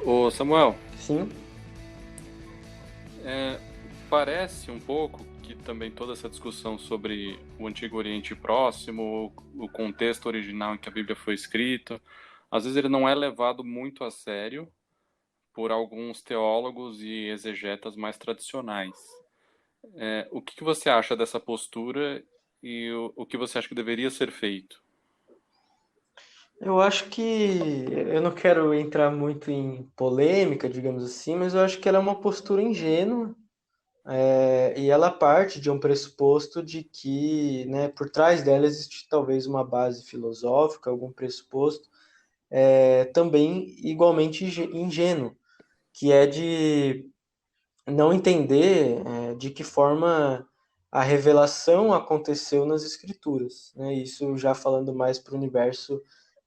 Ô Samuel, Sim, é, parece um pouco que também toda essa discussão sobre o Antigo Oriente Próximo, o contexto original em que a Bíblia foi escrita, às vezes ele não é levado muito a sério por alguns teólogos e exegetas mais tradicionais. O que que você acha dessa postura e o que você acha que deveria ser feito? eu acho que eu não quero entrar muito em polêmica, digamos assim, mas eu acho que ela é uma postura ingênua, e ela parte de um pressuposto de que, né, por trás dela existe talvez uma base filosófica, algum pressuposto, também igualmente ingênuo, que é de não entender, de que forma a revelação aconteceu nas escrituras, né? Isso já falando mais para o universo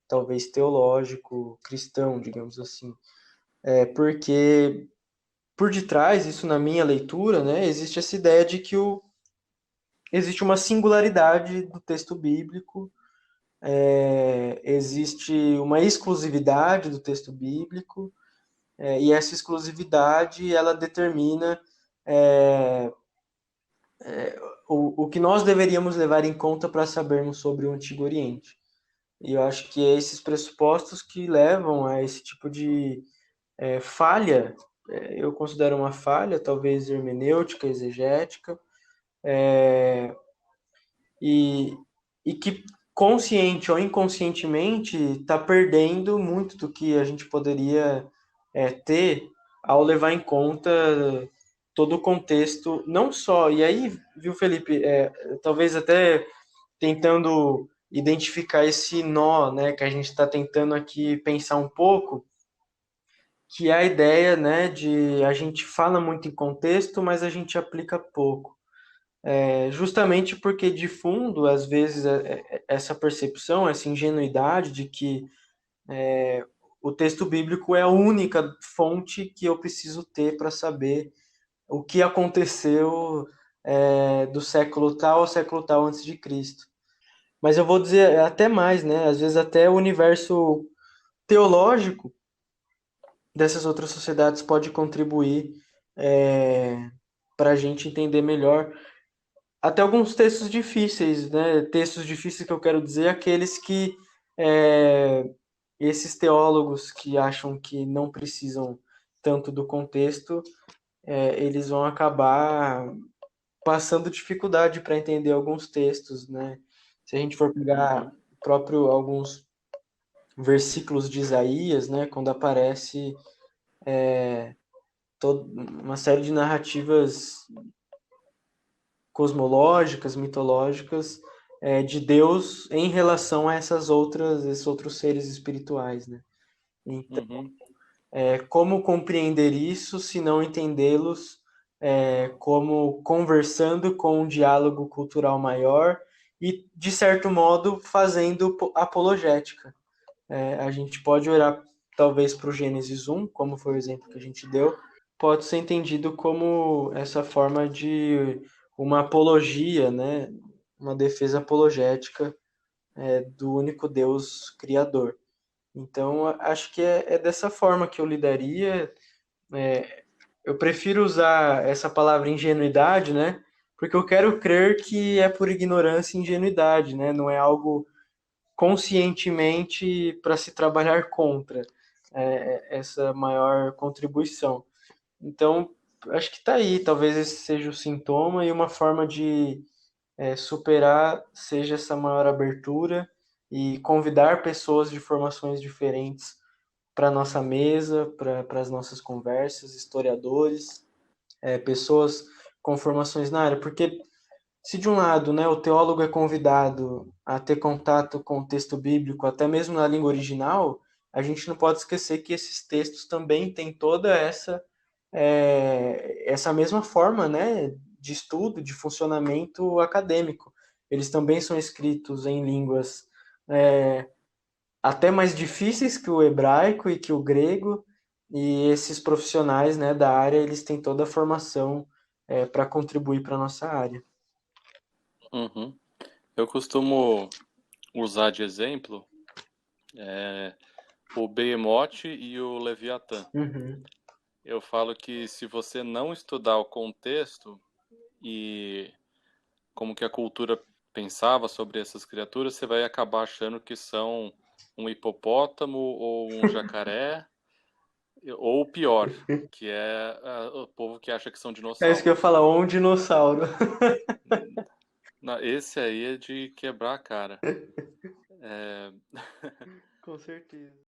talvez teológico, cristão, digamos assim. Porque por detrás, isso na minha leitura, né, existe essa ideia de que existe uma singularidade do texto bíblico, existe uma exclusividade do texto bíblico, e essa exclusividade ela determina é, o que nós deveríamos levar em conta para sabermos sobre o Antigo Oriente. E eu acho que é esses pressupostos que levam a esse tipo de falha, eu considero uma falha, talvez hermenêutica, exegética, e, e que consciente ou inconscientemente está perdendo muito do que a gente poderia ter ao levar em conta todo o contexto, não só, e aí, viu, Felipe, talvez até tentando identificar esse nó, né, que a gente está tentando aqui pensar um pouco, que é a ideia, né, de a gente fala muito em contexto, mas a gente aplica pouco. Justamente porque de fundo, às vezes, essa percepção, essa ingenuidade de que o texto bíblico é a única fonte que eu preciso ter para saber o que aconteceu do século tal ao século tal antes de Cristo. Mas eu vou dizer até mais, né? Às vezes até o universo teológico dessas outras sociedades pode contribuir para a gente entender melhor até alguns textos difíceis, né? Textos difíceis que eu quero dizer, aqueles que é, esses teólogos que acham que não precisam tanto do contexto, eles vão acabar passando dificuldade para entender alguns textos, né? Se a gente for pegar Uhum, próprio alguns versículos de Isaías, né? Quando aparece uma série de narrativas cosmológicas, mitológicas, de Deus em relação a esses outros seres espirituais, né? Então, uhum. como compreender isso se não entendê-los como conversando com um diálogo cultural maior e, de certo modo, fazendo apologética? A gente pode olhar talvez para o Gênesis 1, como foi o exemplo que a gente deu, pode ser entendido como essa forma de uma apologia, né? Uma defesa apologética do único Deus criador. Então, acho que é dessa forma que eu lidaria. Eu prefiro usar essa palavra ingenuidade, né? Porque eu quero crer que é por ignorância e ingenuidade, né? Não é algo conscientemente para se trabalhar contra essa maior contribuição. Então, acho que está aí. Talvez esse seja o sintoma e uma forma de superar seja essa maior abertura e convidar pessoas de formações diferentes para nossa mesa, para as nossas conversas, historiadores, pessoas com formações na área, porque se de um lado, né, o teólogo é convidado a ter contato com o texto bíblico, até mesmo na língua original, a gente não pode esquecer que esses textos também têm toda essa mesma forma, né, de estudo, de funcionamento acadêmico. Eles também são escritos em línguas é, até mais difíceis que o hebraico e que o grego, e esses profissionais, né, da área, eles têm toda a formação para contribuir para a nossa área. Eu costumo usar de exemplo o Behemoth e o Leviatã. Uhum. Eu falo que se você não estudar o contexto e como que a cultura pensava sobre essas criaturas, você vai acabar achando que são um hipopótamo ou um jacaré, ou o pior, que é o povo que acha que são É isso que eu ia dinossauros. falar, ou um dinossauro. Esse aí é de quebrar a cara. É... Com certeza.